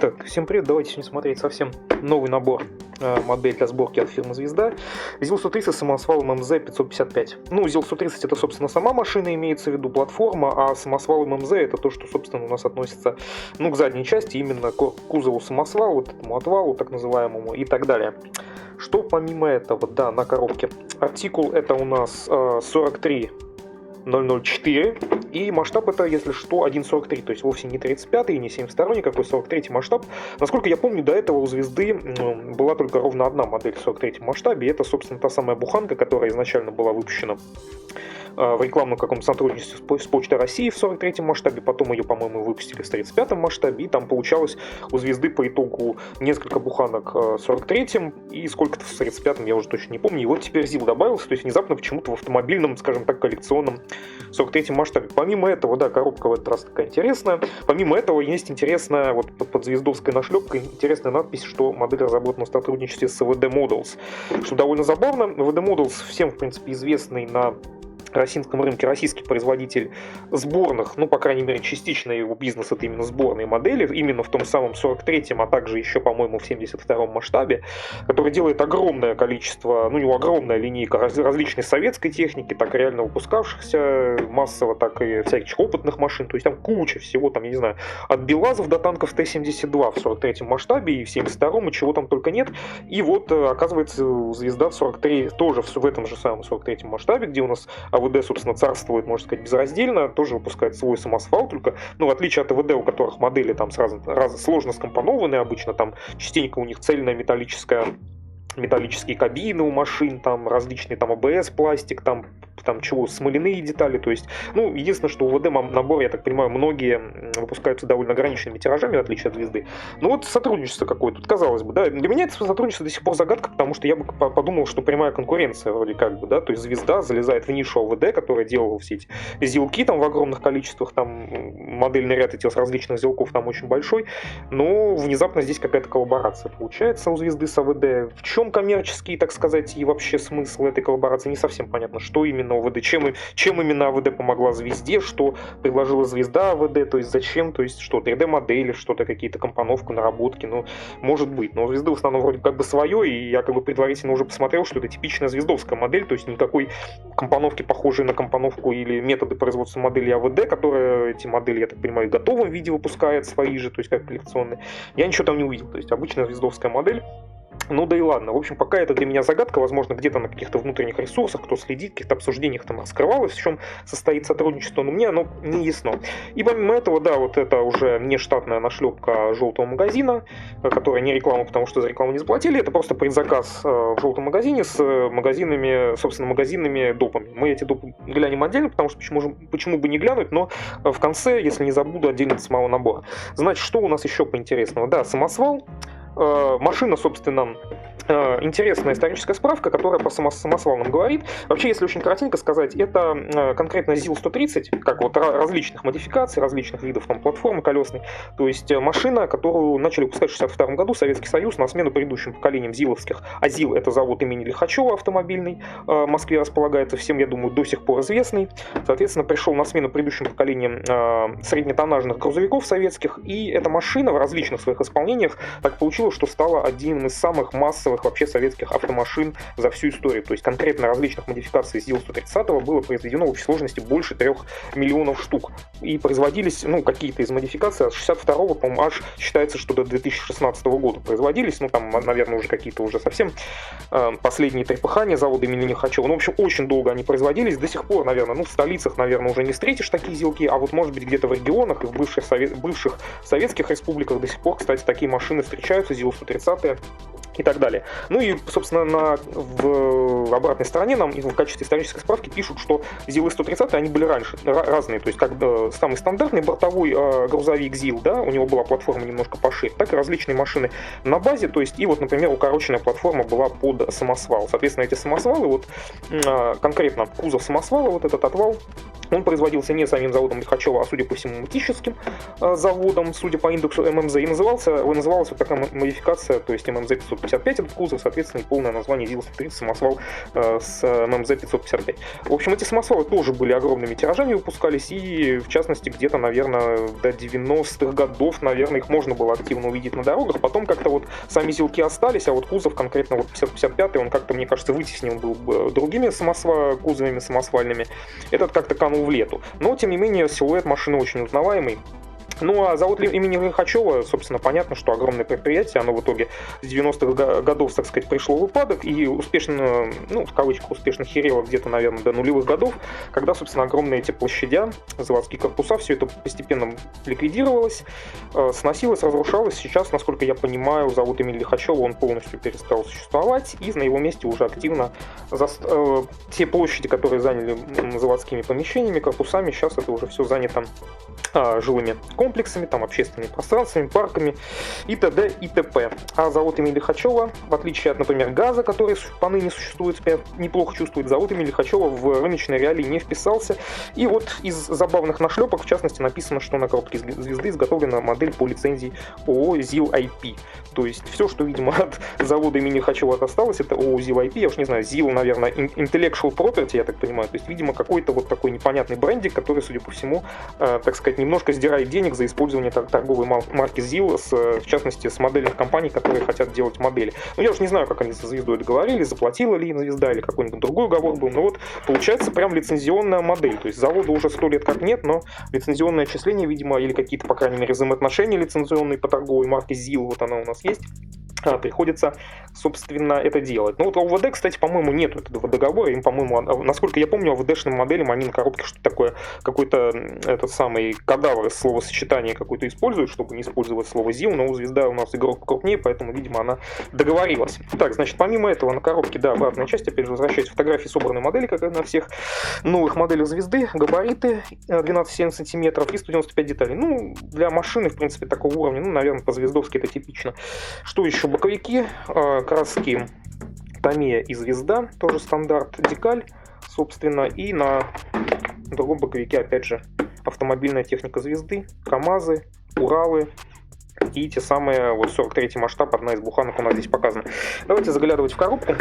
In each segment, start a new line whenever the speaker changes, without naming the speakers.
Так, всем привет, давайте сегодня смотреть совсем новый набор модель для сборки от фирмы «Звезда». ЗИЛ-130 с самосвалом МЗ-555. Ну, ЗИЛ-130 это, собственно, сама машина, имеется в виду платформа, а самосвал МЗ это то, что, собственно, у нас относится, ну, к задней части, именно к кузову самосвала, вот этому отвалу, так называемому, и так далее. Что помимо этого, да, на коробке? Артикул это у нас 43004, и масштаб это, если что, 1.43, то есть вовсе не 35 и не 72 никакой 43 масштаб. Насколько я помню, до этого у «Звезды» была только ровно одна модель в 43 масштабе, и это, собственно, та самая буханка, которая изначально была выпущена в рекламном каком-то сотрудничестве с Почтой России в 43-м масштабе, потом ее, по-моему, выпустили в 35-м масштабе, и там получалось у «Звезды» по итогу несколько буханок в 43-м и сколько-то в 35-м, я уже точно не помню, и вот теперь ЗИЛ добавился, то есть внезапно почему-то в автомобильном, скажем так, коллекционном 43-м масштабе. Помимо этого, да, коробка в этот раз такая интересная, помимо этого есть интересная, вот под звездовской нашлепкой, интересная надпись, что модель разработана в сотрудничестве с VD Models, что довольно забавно. VD Models всем, в принципе, известный на российском рынке российский производитель сборных, ну, по крайней мере, частично его бизнес это именно сборные модели, именно в том самом 43-м, а также еще, по-моему, в 72-м масштабе, который делает огромное количество, ну, у него огромная линейка различной советской техники, так и реально выпускавшихся массово, так и всяких опытных машин, то есть там куча всего, там, я не знаю, от БелАЗов до танков Т-72 в 43-м масштабе и в 72-м, и чего там только нет, и вот, оказывается, «Звезда» в 43 тоже в этом же самом 43-м масштабе, где у нас АВД, собственно, царствует, можно сказать, безраздельно, тоже выпускает свой самосвал, только, ну, в отличие от АВД, у которых модели там сложно скомпонованы, обычно там частенько у них цельная металлические кабины у машин, там различные там АБС, пластик, там чего, смоляные детали, то есть, ну, единственное, что у ВД набор, я так понимаю, многие выпускаются довольно ограниченными тиражами, в отличие от «Звезды. Ну вот сотрудничество какое тут, казалось бы, да, для меня это сотрудничество до сих пор загадка, потому что я бы подумал, что прямая конкуренция вроде как бы, да, то есть «Звезда» залезает в нишу АВД, которая делала все эти ЗИЛки там в огромных количествах, там модельный ряд этих различных ЗИЛков там очень большой, но внезапно здесь какая-то коллаборация получается у «Звезды» с АВД. В чем коммерческий, так сказать, и вообще смысл этой коллаборации, не совсем понятно, что именно АВД, чем именно АВД помогла «Звезде», что предложила «Звезда» АВД, то есть зачем, то есть что, 3D-модели, что-то, какие-то компоновку, наработки, ну, может быть, но у «Звезды» в основном вроде как бы свое, и я как бы предварительно уже посмотрел, что это типичная звездовская модель, то есть никакой компоновки, похожей на компоновку или методы производства модели АВД, которая эти модели, я так понимаю, в готовом виде выпускает свои же, то есть как коллекционные, я ничего там не увидел, то есть обычная звездовская модель. Ну да и ладно. В общем, пока это для меня загадка. Возможно, где-то на каких-то внутренних ресурсах, кто следит, в каких-то обсуждениях там раскрывалось, в чем состоит сотрудничество, но мне оно не ясно. И помимо этого, да, вот это уже не штатная нашлепка желтого магазина, которая не реклама, потому что за рекламу не заплатили. Это просто предзаказ в желтом магазине с магазинами, собственно, магазинными допами. Мы эти допы глянем отдельно, потому что почему бы не глянуть, но в конце, если не забуду, отдельно самого набора. Значит, что у нас еще поинтересного? Да, самосвал. Машина, собственно, интересная историческая справка, которая по самосвалам говорит. Вообще, если очень кратенько сказать, это конкретно ЗИЛ-130, как вот различных модификаций, различных видов там, платформы колесной. То есть машина, которую начали выпускать в 1962 году Советский Союз на смену предыдущим поколениям ЗИЛовских. А ЗИЛ — это завод имени Лихачева автомобильный, в Москве располагается, всем, я думаю, до сих пор известный. Соответственно, пришел на смену предыдущим поколениям среднетоннажных грузовиков советских. И эта машина в различных своих исполнениях так получилось, что стала одним из самых массовых вообще советских автомашин за всю историю. То есть конкретно различных модификаций ЗИЛ-130 было произведено в общей сложности больше 3 миллионов штук. И производились, ну, какие-то из модификаций от 62-го, по-моему, аж считается, что до 2016 года производились. Ну, там, наверное, уже какие-то уже совсем последние трепыхания завода имени Лихачева. Ну, в общем, очень долго они производились. До сих пор, наверное, ну, в столицах, наверное, уже не встретишь такие ЗИЛки, а вот, может быть, где-то в регионах и в бывших советских республиках до сих пор, кстати, такие машины встречаются, ЗИЛ-130 и так далее. Ну и, собственно, в обратной стороне нам в качестве исторической справки пишут, что ЗИЛы-130 они были раньше разные, то есть как самый стандартный бортовой грузовик ЗИЛ, да, у него была платформа немножко пошире, так и различные машины на базе, то есть и вот, например, укороченная платформа была под самосвал. Соответственно, эти самосвалы, вот конкретно кузов самосвала, вот этот отвал, он производился не самим заводом Лихачева, а, судя по всему, мытищевским заводом, судя по индексу ММЗ, и называлась вот такая модификация, то есть ММЗ-555, 555 этот кузов, соответственно, и полное название ZIL-130 самосвал с ММЗ-555. В общем, эти самосвалы тоже были огромными тиражами, выпускались, и, в частности, где-то, наверное, до 90-х годов, наверное, их можно было активно увидеть на дорогах. Потом как-то вот сами зилки остались, а вот кузов, конкретно вот 555, он как-то, мне кажется, вытеснен был другими кузовами самосвальными. Этот как-то канул в лету. Но, тем не менее, силуэт машины очень узнаваемый. Ну, а завод имени Лихачева, собственно, понятно, что огромное предприятие, оно в итоге с 90-х годов, так сказать, пришло в упадок и успешно, ну, в кавычках, успешно херело где-то, наверное, до нулевых годов, когда, собственно, огромные эти площадя, заводские корпуса, все это постепенно ликвидировалось, сносилось, разрушалось. Сейчас, насколько я понимаю, завод имени Лихачева, он полностью перестал существовать, и на его месте уже активно те площади, которые заняли заводскими помещениями, корпусами, сейчас это уже все занято жилыми комплексами, там, общественными пространствами, парками и т.д. и т.п. А завод имени Лихачева, в отличие от, например, ГАЗа, который поныне существует, себя неплохо чувствует, завод имени Лихачева в рыночные реалии не вписался. И вот из забавных нашлепок, в частности, написано, что на коробке звезды изготовлена модель по лицензии ООО ZIL-IP. То есть все, что, видимо, от завода имени Лихачева осталось, это ООО ZIL-IP. Я уж не знаю, ZIL, наверное, Intellectual Property, я так понимаю. То есть, видимо, какой-то вот такой непонятный брендик, который, судя по всему, так сказать, немножко сдирает денег за использование торговой марки ZIL, в частности, с модельных компаний, которые хотят делать модели. Ну, я уж не знаю, как они со звездой договорились, заплатила ли им звезда или какой-нибудь другой уговор был, но вот получается прям лицензионная модель. То есть завода уже 100 лет как нет, но лицензионное отчисление, видимо, или какие-то, по крайней мере, взаимоотношения лицензионные по торговой марке ZIL, вот она у нас есть, приходится, собственно, это делать. Ну вот у ОВД, кстати, по-моему, нет этого договора. Им, по-моему, насколько я помню, ОВДшным моделям они на коробке что-то такое, какой-то этот самый кадавр из словосочетания какой-то используют, чтобы не использовать слово ZIL, но у звезда у нас игрок покрупнее, поэтому, видимо, она договорилась. Так, значит, помимо этого на коробке, да, обратная часть, опять же, возвращаясь, фотографии собранной модели, как и на всех новых моделях звезды, габариты 12,7 см и 195 деталей. Ну, для машины, в принципе, такого уровня, ну, наверное, по-звездовски это типично. Что еще? Боковики, краски Тamiya и Звезда, тоже стандарт, декаль, собственно, и на другом боковике, опять же, автомобильная техника Звезды, КамАЗы, Уралы и те самые, вот 43-й масштаб, одна из буханок у нас здесь показана. Давайте заглядывать в коробку.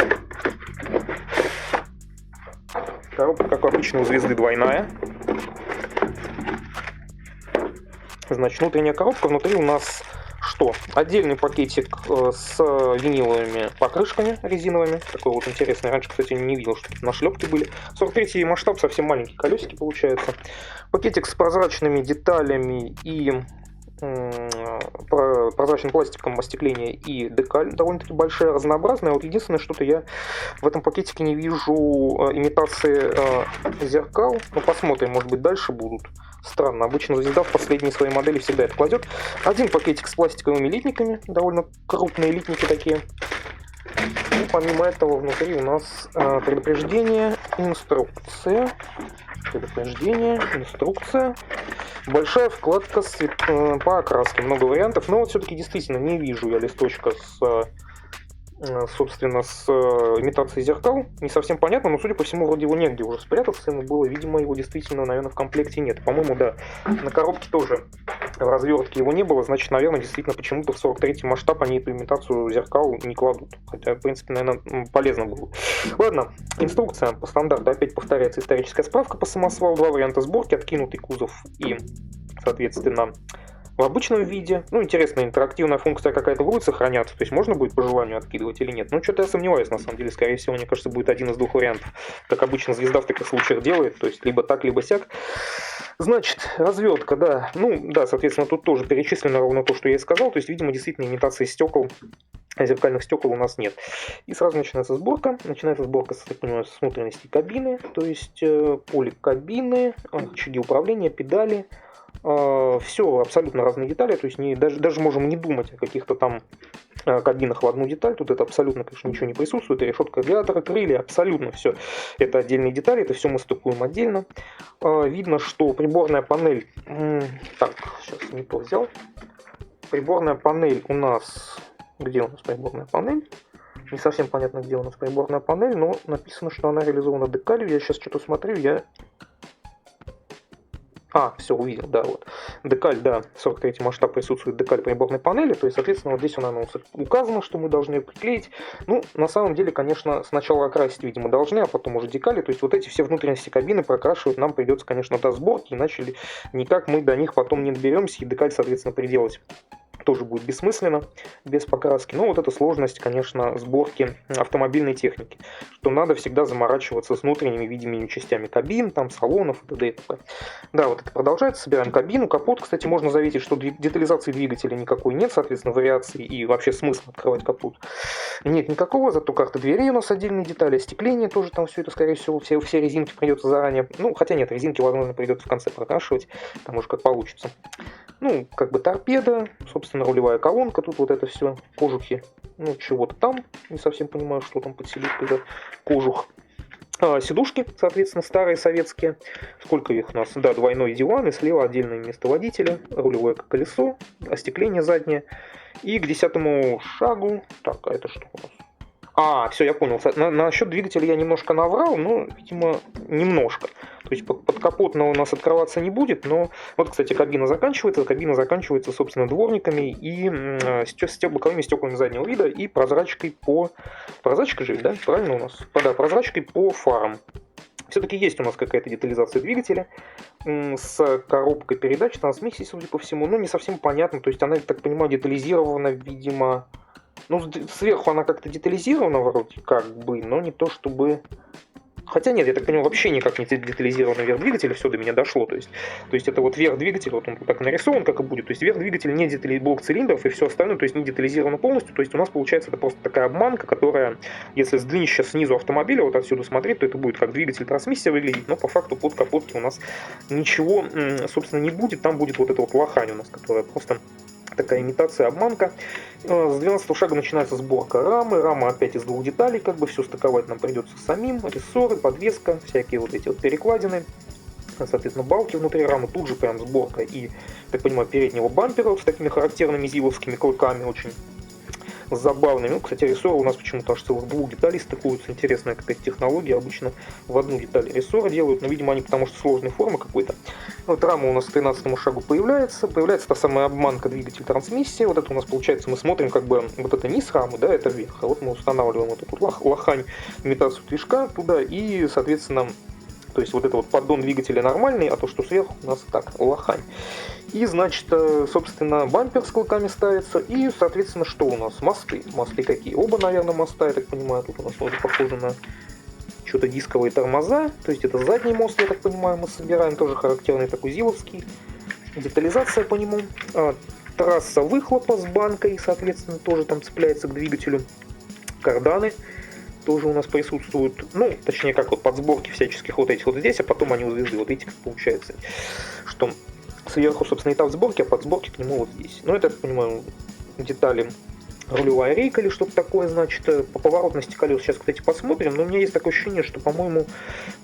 Коробка, как обычно, у Звезды двойная. Значит, внутренняя коробка, внутри у нас что? Отдельный пакетик с виниловыми покрышками резиновыми. Такой вот интересный. Раньше, кстати, не видел, что тут нашлепки были. 43-й масштаб, совсем маленькие колесики получаются. Пакетик с прозрачными деталями и прозрачным пластиком остекления и декаль довольно-таки большая, разнообразная. Вот единственное, что-то я в этом пакетике не вижу имитации зеркал. Ну, посмотрим, может быть, дальше будут. Странно, обычно Звезда в последние свои модели всегда это кладет. Один пакетик с пластиковыми литниками, довольно крупные литники такие. И помимо этого внутри у нас предупреждение, инструкция. Большая вкладка по окраске, много вариантов, но вот все-таки действительно не вижу я листочка собственно, с имитацией зеркал. Не совсем понятно, но, судя по всему, вроде его негде уже спрятаться ему было. Видимо, его действительно, наверное, в комплекте нет. По-моему, да, на коробке тоже в развертке его не было. Значит, наверное, действительно, почему-то в 43-й масштаб они эту имитацию зеркал не кладут. Хотя, в принципе, наверное, полезно было. Ладно, инструкция по стандарту. Опять повторяется историческая справка по самосвалу. Два варианта сборки. Откинутый кузов и, соответственно, в обычном виде. Ну, интересная интерактивная функция какая-то будет сохраняться, то есть можно будет по желанию откидывать или нет. Ну, что-то я сомневаюсь, на самом деле. Скорее всего, мне кажется, будет один из двух вариантов. Как обычно Звезда в таких случаях делает, то есть либо так, либо сяк. Значит, развертка, да. Ну, да, соответственно, тут тоже перечислено ровно то, что я и сказал. То есть, видимо, действительно имитации стекол, зеркальных стекол у нас нет. И сразу начинается сборка. Начинается сборка, с внутренности кабины, то есть полик кабины, рычаги управления, педали. Все абсолютно разные детали, то есть даже можем не думать о каких-то там кабинах в одну деталь, тут это абсолютно, конечно, ничего не присутствует, решетка радиатора, крылья, абсолютно все это отдельные детали, это все мы стыкуем отдельно. Видно, что приборная панель, так, сейчас не то взял, приборная панель у нас, где у нас приборная панель? Не совсем понятно, где у нас приборная панель, но написано, что она реализована декалью, я сейчас что-то смотрю, я Все, увидел, да, вот. Декаль, да, 43 масштаб присутствует декаль приборной панели, то есть, соответственно, вот здесь у нас указано, что мы должны ее приклеить. Ну, на самом деле, конечно, сначала окрасить, видимо, должны, а потом уже декали, то есть вот эти все внутренности кабины прокрашивать нам придется, конечно, до сборки, иначе никак мы до них потом не доберемся, и декаль, соответственно, приделать тоже будет бессмысленно, без покраски. Но вот эта сложность, конечно, сборки автомобильной техники, что надо всегда заморачиваться с внутренними видимыми частями кабин, там, салонов и т.д. и т.п. Да, вот это продолжается, собираем кабину, капот, кстати, можно заметить, что детализации двигателя никакой нет, соответственно, вариации и вообще смысла открывать капот нет никакого, зато карта дверей у нас отдельные детали, остекление тоже там все это, скорее всего, все резинки придется заранее, ну, хотя нет, резинки, возможно, придется в конце прокрашивать, там уже как получится. Ну, как бы торпеда, собственно, рулевая колонка, тут вот это все, кожухи, ну, чего-то там, не совсем понимаю, что там подселить, когда кожух. Сидушки, соответственно, старые советские, сколько их у нас, да, двойной диван, и слева отдельное место водителя, рулевое колесо, остекление заднее, и к 10-му шагу, так, а это что у нас? Все, я понял. Насчет двигателя я немножко наврал, но, видимо, немножко. То есть подкапотно у нас открываться не будет, но вот, кстати, кабина заканчивается, собственно, дворниками и боковыми стеклами заднего вида и прозрачкой по... Прозрачка же, да? Правильно у нас? Да, прозрачкой по фарам. Все-таки есть у нас какая-то детализация двигателя с коробкой передач, трансмиссии, судя по всему, но не совсем понятно. То есть она, я так понимаю, детализирована, видимо... Ну, сверху она как-то детализирована вроде как бы, но не то чтобы... Хотя нет, я так понимаю, вообще никак не детализирован верх двигателя, все до меня дошло. То есть это вот верх двигателя, вот он так нарисован, как и будет. То есть верх двигателя не блок цилиндров и все остальное, то есть не детализировано полностью. То есть у нас получается это просто такая обманка, которая, если сдвинешь сейчас снизу автомобиля, вот отсюда смотреть, то это будет как двигатель, трансмиссия выглядеть, но по факту под капоткой у нас ничего, собственно, не будет. Там будет вот эта вот лохань у нас, которая просто... Такая имитация, обманка. С 12 шага начинается сборка рамы. Рама опять из двух деталей, как бы все стыковать нам придется самим. Рессоры, подвеска, всякие вот эти вот перекладины. Соответственно, балки внутри рамы. Тут же прям сборка и, так понимаю, переднего бампера с такими характерными зиловскими клыками очень забавными. Ну, кстати, рессоры у нас почему-то аж целых двух деталей стыкуются. Интересная какая-то технология. Обычно в одну деталь рессоры делают, но, видимо, они потому что сложной формы какой-то. Вот рама у нас к 13 шагу появляется. Появляется та самая обманка двигатель трансмиссия. Вот это у нас получается, мы смотрим как бы вот это низ рамы, да, это вверх. А вот мы устанавливаем вот эту лохань, имитацию движка туда и, соответственно, то есть вот это вот поддон двигателя нормальный, а то, что сверху у нас так, лохань. И, значит, собственно, бампер с клыками ставится. И, соответственно, что у нас? Мосты. Мосты какие? Оба, наверное, моста, я так понимаю. Тут у нас тоже похоже на что-то дисковые тормоза. То есть это задний мост, я так понимаю, мы собираем. Тоже характерный такой зиловский. Детализация по нему. Трасса выхлопа с банкой, соответственно, тоже там цепляется к двигателю. Карданы тоже у нас присутствуют, ну, точнее, как вот подсборки всяческих вот этих вот здесь, а потом они у звезды. Вот видите, как получается, что сверху, собственно, этап сборки, а подсборки к нему вот здесь. Ну, это, я так понимаю, детали рулевая рейка или что-то такое, значит, по поворотности колес сейчас, кстати, посмотрим, но у меня есть такое ощущение, что, по-моему,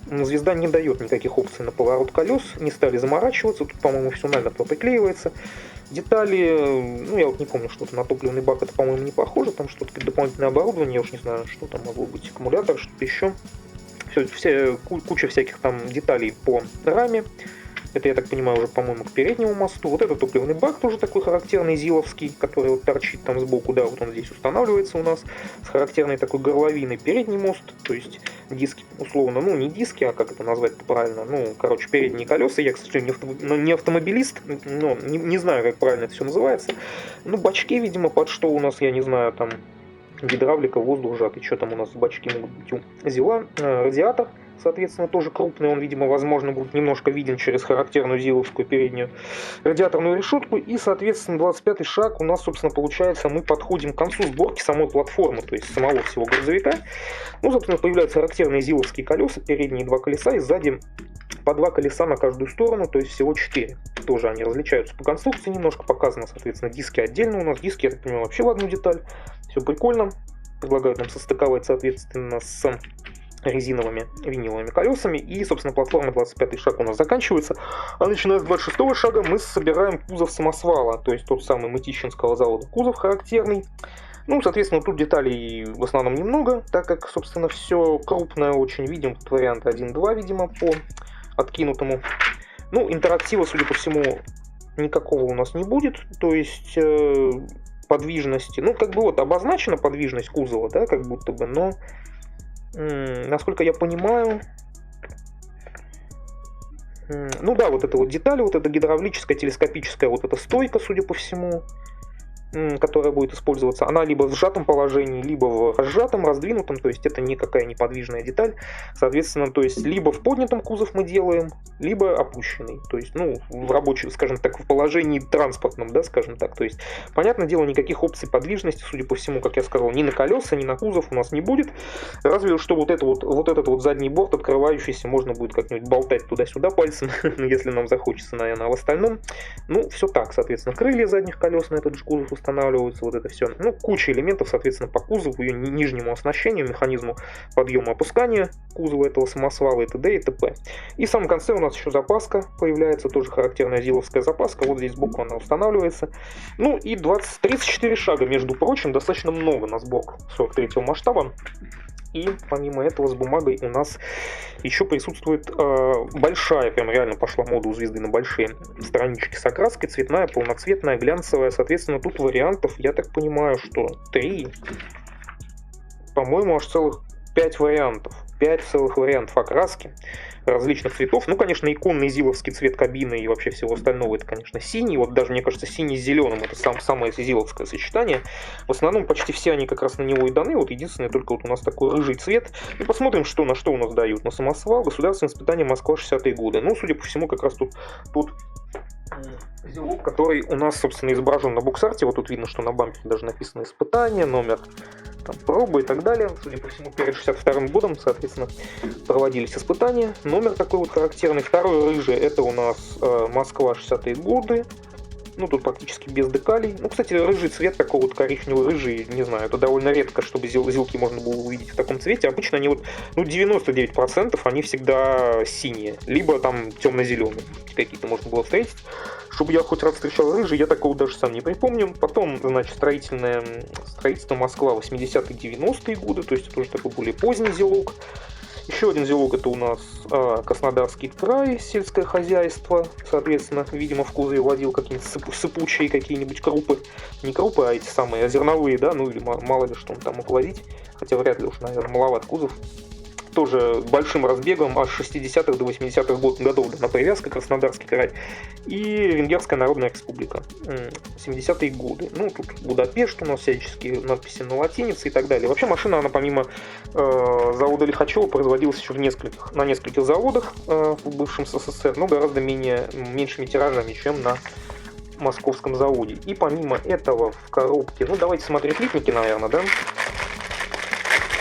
звезда не дает никаких опций на поворот колес, не стали заморачиваться, тут, по-моему, все намертво приклеивается. Детали, ну, я вот не помню, что-то на топливный бак, это, по-моему, не похоже, там что-то дополнительное оборудование, я уж не знаю, что там могло быть, аккумулятор, что-то еще. Куча всяких там деталей по раме. Это, я так понимаю, уже, по-моему, к переднему мосту. Вот этот топливный бак тоже такой характерный зиловский, который вот торчит там сбоку, да, вот он здесь устанавливается у нас, с характерной такой горловиной. Передний мост, то есть диски, условно, ну, не диски, а как это назвать-то правильно, ну, короче, передние колеса. Я, к сожалению, не автомобилист, но не знаю, как правильно это все называется. Ну, бачки, видимо, под что у нас, я не знаю, там, гидравлика, воздух сжатый, что там у нас бачки могут быть у зила, радиатор. Соответственно, тоже крупный, он, видимо, возможно, будет немножко виден через характерную зиловскую переднюю радиаторную решетку. И, соответственно, 25-й шаг у нас, собственно, получается, мы подходим к концу сборки самой платформы, то есть самого всего грузовика. Ну, собственно, появляются характерные зиловские колеса, передние два колеса и сзади по два колеса на каждую сторону, то есть всего 4. Тоже они различаются по конструкции, немножко показано, соответственно, диски отдельно у нас. Диски, я так понимаю, вообще в одну деталь. Все прикольно. Предлагают нам состыковать, соответственно, с резиновыми виниловыми колесами. И, собственно, платформа 25-й шаг у нас заканчивается. А начиная с 26-го шага мы собираем кузов самосвала, то есть тот самый Мытищинского завода кузов характерный. Ну, соответственно, тут деталей в основном немного, так как, собственно, все крупное очень. Видим тут варианты 1-2, видимо, по откинутому Ну, интерактива, судя по всему, никакого у нас не будет, то есть подвижности, ну, как бы вот обозначена подвижность кузова, да, как будто бы, но, насколько я понимаю, ну да, вот эта вот деталь, вот эта гидравлическая, телескопическая вот эта стойка, судя по всему, которая будет использоваться, она либо в сжатом положении, либо в разжатом, раздвинутом, то есть это никакая неподвижная деталь, соответственно, то есть либо в поднятом кузов мы делаем, либо опущенный, то есть, ну, в рабочем, скажем так, в положении транспортном, да, скажем так, то есть, понятное дело, никаких опций подвижности, судя по всему, как я сказал, ни на колеса, ни на кузов у нас не будет, разве что вот этот вот задний борт открывающийся, можно будет как-нибудь болтать туда-сюда пальцем, если нам захочется, наверное, а в остальном, ну, все так, соответственно, крылья задних колес на этот же кузов устанавливаются, вот это все. Ну, куча элементов, соответственно, по кузову, ее нижнему оснащению, механизму подъема и опускания кузова этого самосвала и т.д. и т.п. И в самом конце у нас еще запаска появляется, тоже характерная зиловская запаска, вот здесь сбоку она устанавливается. Ну и 34 шага, между прочим, достаточно много на сборку 43-го масштаба. И помимо этого с бумагой у нас еще присутствует большая, прям реально пошла мода у звезды на большие странички с окраской, цветная, полноцветная, глянцевая. Соответственно, тут вариантов, я так понимаю, что 3, по-моему, аж целых 5 вариантов. 5 целых вариантов окраски различных цветов. Ну, конечно, иконный зиловский цвет кабины и вообще всего остального, это, конечно, синий. Вот даже, мне кажется, синий с зеленым, это самое зиловское сочетание. В основном почти все они как раз на него и даны. Вот единственное, только вот у нас такой рыжий цвет. И посмотрим, на что у нас дают. На самосвал, государственное испытание Москва 60-е годы. Ну, судя по всему, как раз тут зилок, который у нас, собственно, изображен на буксарте. Вот тут видно, что на бампере даже написано испытание, номер там, пробы и так далее. Судя по всему, перед 62-м годом, соответственно, проводились испытания. Номер такой вот характерный. Второй рыжий, это у нас Москва 60-е годы. Ну, тут практически без декалей. Ну, кстати, рыжий цвет, такой вот коричневый-рыжий, не знаю, это довольно редко, чтобы зилки можно было увидеть в таком цвете. Обычно они вот, 99% они всегда синие, либо там темно-зеленые какие-то можно было встретить. Чтобы я хоть раз встречал рыжий, я такого даже сам не припомню. Потом, значит, строительство Москва 80-е, 90-е годы, то есть это уже такой более поздний зилок. Еще один зилок, это у нас Краснодарский край, сельское хозяйство. Соответственно, видимо, в кузове водил какие-нибудь сыпучие какие-нибудь крупы. Не крупы, а эти самые зерновые, да, ну или мало ли что он там мог водить. Хотя вряд ли уж, наверное, маловат кузов. Тоже большим разбегом аж 60-х до 80-х годов на привязка Краснодарский край и Венгерская Народная Республика 70-е годы. Ну, тут Будапешт у нас всяческие надписи на латинице и так далее. Вообще машина, она помимо завода Лихачева производилась еще на нескольких заводах в бывшем СССР, но гораздо меньшими тиражами, чем на московском заводе. И помимо этого в коробке, ну давайте смотреть литники, наверное, да?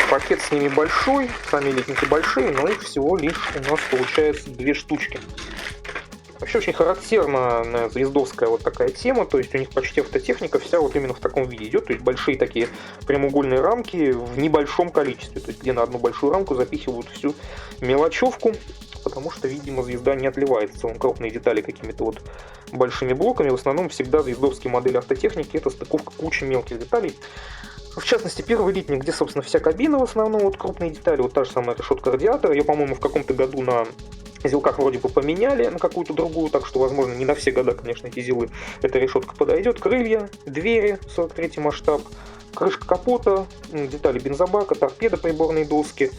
Пакет с ними большой, сами литники большие, но их всего лишь у нас получается 2 штучки. Вообще очень характерна звездовская вот такая тема, то есть у них почти автотехника вся вот именно в таком виде идет, то есть большие такие прямоугольные рамки в небольшом количестве, то есть где на одну большую рамку запихивают всю мелочевку, потому что, видимо, звезда не отливает в целом крупные детали какими-то вот большими блоками, в основном всегда звездовские модели автотехники это стыковка кучи мелких деталей. В частности, первый литник, где, собственно, вся кабина в основном, вот крупные детали, вот та же самая решетка радиатора. Ее, по-моему, в каком-то году на зилках вроде бы поменяли на какую-то другую, так что, возможно, не на все года, конечно, эти зилы эта решетка подойдет. Крылья, двери, 43-й масштаб, крышка капота, детали бензобака, торпеда, приборные доски.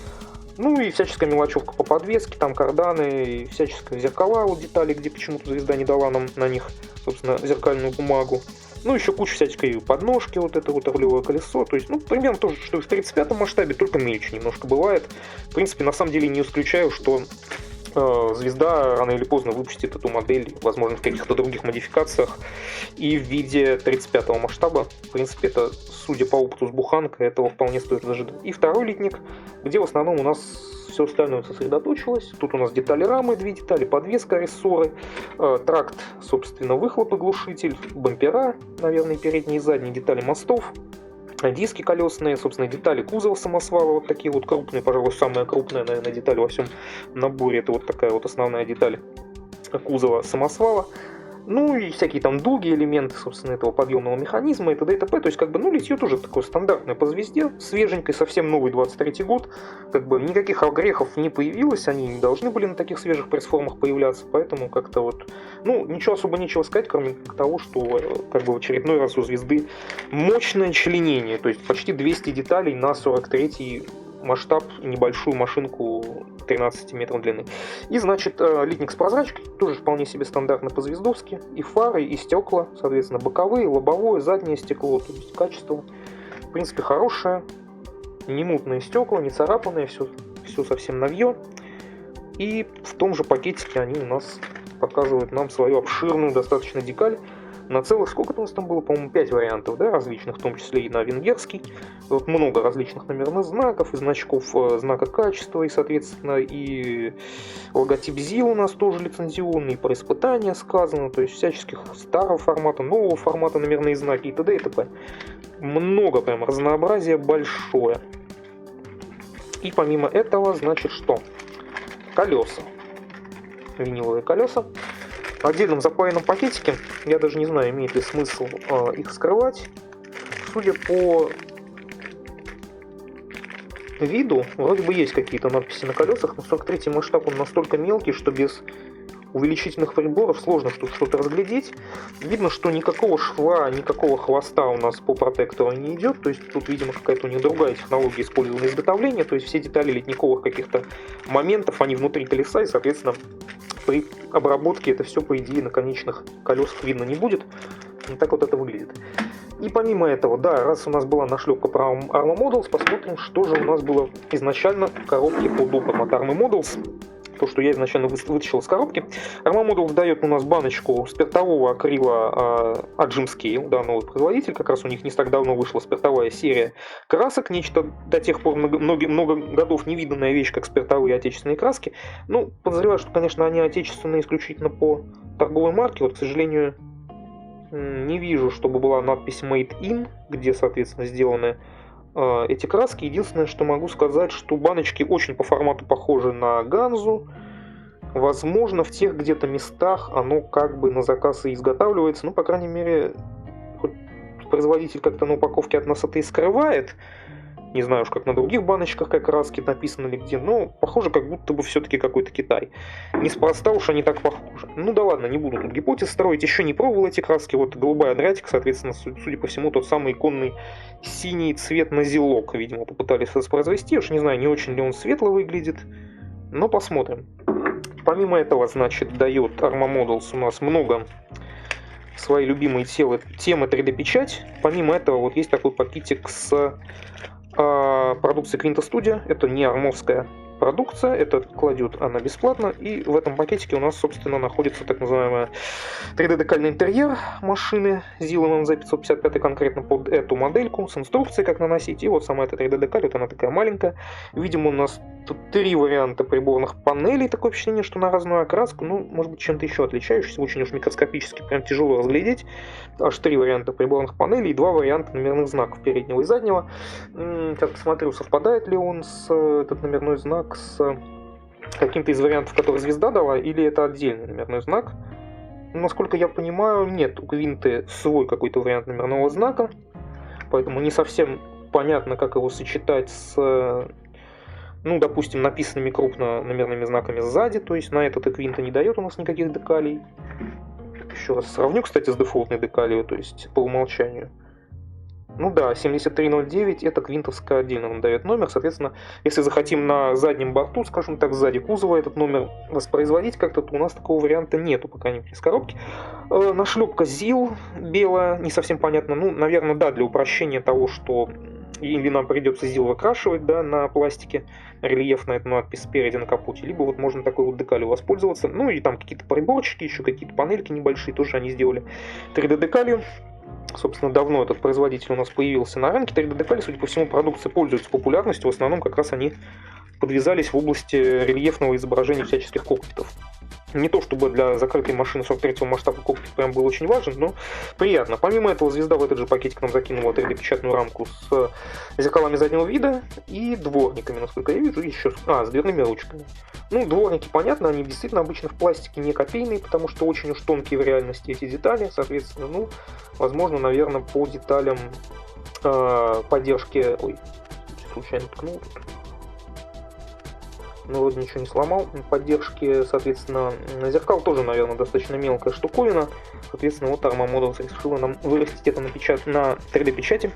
Ну и всяческая мелочевка по подвеске, там карданы, и всяческие зеркала, вот детали, где почему-то звезда не дала нам на них, собственно, зеркальную бумагу. Ну, еще куча всяческой подножки, вот это вот рулевое колесо. То есть, ну, примерно то же, что и в 35-м масштабе, только мельче немножко бывает. В принципе, на самом деле не исключаю, что звезда рано или поздно выпустит эту модель, возможно, в каких-то других модификациях и в виде 35-го масштаба. В принципе, это, судя по опыту с буханкой, этого вполне стоит ожидать. И второй литник, где в основном у нас все остальное сосредоточилось. Тут у нас детали рамы, 2 детали, подвеска, рессоры, тракт, собственно, выхлоп и глушитель, бампера, наверное, передние и задние детали мостов, диски колесные, собственно, детали кузова самосвала, вот такие вот крупные, пожалуй, самая крупная, наверное, деталь во всем наборе. Это вот такая вот основная деталь кузова самосвала. Ну и всякие там дуги, элементы, собственно, этого подъемного механизма и т.д. и т.п. То есть, как бы, ну, литье тоже такое стандартное по звезде, свеженькое, совсем новый 23-й год. Как бы никаких огрехов не появилось, они не должны были на таких свежих пресс-формах появляться, поэтому как-то вот, ну, ничего особо нечего сказать, кроме того, что как бы в очередной раз у звезды мощное членение, то есть почти 200 деталей на 43-й масштаб, небольшую машинку 13 метров длины. И, значит, литник с прозрачкой, тоже вполне себе стандартно по-звездовски. И фары, и стекла, соответственно, боковые, лобовое, заднее стекло. То есть качество, в принципе, хорошее. Не мутные стекла, не царапанные, все совсем новье. И в том же пакетике они у нас показывают нам свою обширную достаточно декаль. На целых, сколько у нас там было, по-моему, 5 вариантов, да, различных, в том числе и на венгерский. Вот много различных номерных знаков, и значков знака качества, и, соответственно, и логотип ZIL у нас тоже лицензионный, и про испытания сказано, то есть всяческих старого формата, нового формата номерные знаки и т.д. и т.п. Много прям, разнообразие большое. И помимо этого, значит, что? Колеса. Виниловые колеса. В отдельном запаянном пакетике, я даже не знаю, имеет ли смысл их скрывать. Судя по виду, вроде бы есть какие-то надписи на колесах, но 43-й масштаб он настолько мелкий, что без увеличительных приборов сложно что-то разглядеть. Видно, что никакого шва, никакого хвоста у нас по протектору не идет, то есть тут, видимо, какая-то у них другая технология использования изготовления, то есть все детали литниковых каких-то моментов, они внутри колеса, и, соответственно, при обработке это все, по идее, на конечных колесах видно не будет. Вот так вот это выглядит. И помимо этого, да, раз у нас была нашлепка про Arma Models, посмотрим, что же у нас было изначально в коробке под опытом от Arma Models. То, что я изначально вытащил из коробки. Arma Models дает у нас баночку спиртового акрила от Jim Scale, да, новый производитель. Как раз у них не так давно вышла спиртовая серия красок. Нечто до тех пор много годов невиданная вещь, как спиртовые отечественные краски. Ну, подозреваю, что, конечно, они отечественные исключительно по торговой марке. Вот, к сожалению, не вижу, чтобы была надпись Made in, где, соответственно, сделаны эти краски. Единственное, что могу сказать, что баночки очень по формату похожи на Ганзу. Возможно, в тех где-то местах оно как бы на заказ и изготавливается. Ну, по крайней мере, хоть производитель как-то на упаковке от нас это и скрывает. Не знаю уж, как на других баночках, как краски написано ли где, но похоже, как будто бы все-таки какой-то Китай. Неспроста уж они так похожи. Ну да ладно, не буду тут гипотез строить, еще не пробовал эти краски. Вот голубая Адриатик, соответственно, судя по всему, тот самый иконный синий цвет на зелок, видимо, попытались воспроизвести. Уж не знаю, не очень ли он светло выглядит, но посмотрим. Помимо этого, значит, дает Arma Models у нас много своей любимой темы 3D-печать. Помимо этого, вот есть такой пакетик с продукция Quinta Studio. Это не армовская продукция, это кладет она бесплатно. И в этом пакетике у нас, собственно, находится так называемая 3D-декальный интерьер машины ZIL MMZ555 конкретно под эту модельку с инструкцией, как наносить. И вот сама эта 3D-декаль, вот она такая маленькая. Видимо, у нас тут 3 варианта приборных панелей. Такое впечатление, что на разную окраску. Ну, может быть, чем-то еще отличающийся. Очень уж микроскопически, прям тяжело разглядеть. Аж 3 варианта приборных панелей и 2 варианта номерных знаков переднего и заднего. Сейчас посмотрю, совпадает ли он с этот номерной знак с каким-то из вариантов, который звезда дала, или это отдельный номерной знак. Насколько я понимаю, нет у Квинты свой какой-то вариант номерного знака, поэтому не совсем понятно, как его сочетать с, ну, допустим, написанными крупно номерными знаками сзади, то есть на этот Квинта не дает у нас никаких декалей. Еще раз сравню, кстати, с дефолтной декалью, то есть по умолчанию. Ну да, 7309 это квинтовская отдельно нам дает номер. Соответственно, если захотим на заднем борту, скажем так, сзади кузова этот номер воспроизводить как-то, то у нас такого варианта нету, по крайней мере, из коробки. Нашлепка ZIL белая, не совсем понятно. Ну, наверное, да, для упрощения того, что или нам придется ZIL выкрашивать, да, на пластике рельеф на эту надпись спереди на капоте, либо вот можно такой вот декалью воспользоваться. Ну и там какие-то приборчики, еще какие-то панельки небольшие, тоже они сделали 3D-декалью. Собственно, давно этот производитель у нас появился на рынке. 3D-декали, судя по всему, продукция пользуется популярностью. В основном как раз они подвязались в области рельефного изображения всяческих кокпитов. Не то чтобы для закрытой машины 43-го масштаба кокпит прям был очень важен, но приятно. Помимо этого, звезда в этот же пакетик нам закинула 3D-печатную рамку с зеркалами заднего вида и дворниками, насколько я вижу, еще с дверными ручками. Ну, дворники, понятно, они действительно обычно в пластике не копейные, потому что очень уж тонкие в реальности эти детали, соответственно, ну, возможно, наверное, по деталям поддержки... Ой, случайно ткнул тут. Ну, вроде ничего не сломал. Поддержки, соответственно, зеркал тоже, наверное, достаточно мелкая штуковина. Соответственно, вот Arma Models решила нам вырастить это на 3D-печати,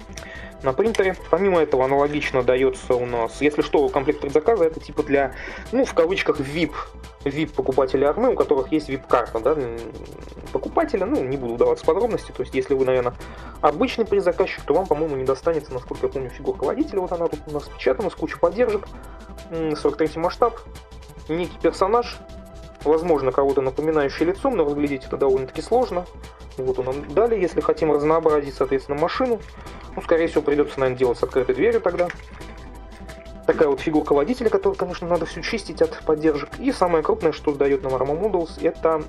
на принтере. Помимо этого, аналогично дается у нас, если что, комплект предзаказа, это типа для, ну, в кавычках, VIP покупателей Arma, у которых есть VIP-карта, да, покупателя, ну, не буду вдаваться в подробности, то есть, если вы, наверное, обычный предзаказчик, то вам, по-моему, не достанется, насколько я помню, фигурка водителя, вот она тут у нас печатана, с кучей поддержек, 43 масштаб, некий персонаж, возможно, кого-то напоминающий лицом, но разглядеть это довольно-таки сложно. Вот он нам дали, если хотим разнообразить, соответственно, машину, ну, скорее всего, придется, наверное, делать с открытой дверью тогда. Такая вот фигурка водителя, которую, конечно, надо все чистить от поддержек. И самое крупное, что дает нам Arma Models, это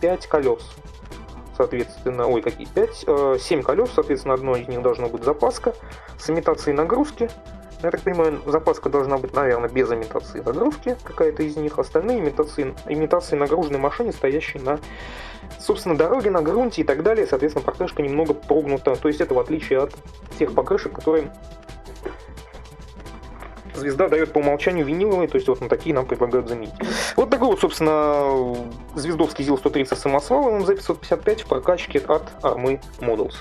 5 колес. Соответственно, 7 колес, соответственно, одно из них должно быть запаска с имитацией нагрузки. Я так понимаю, запаска должна быть, наверное, без имитации нагрузки, какая-то из них. Остальные имитации нагруженной машины, стоящей на, собственно, дороге, на грунте и так далее. Соответственно, покрышка немного прогнута. То есть это в отличие от тех покрышек, которые звезда дает по умолчанию виниловые, то есть вот на такие нам предлагают заменить. Вот такой вот, собственно, звездовский ЗИЛ-130 самосвал МЗ-555 в прокачке от Arma Models.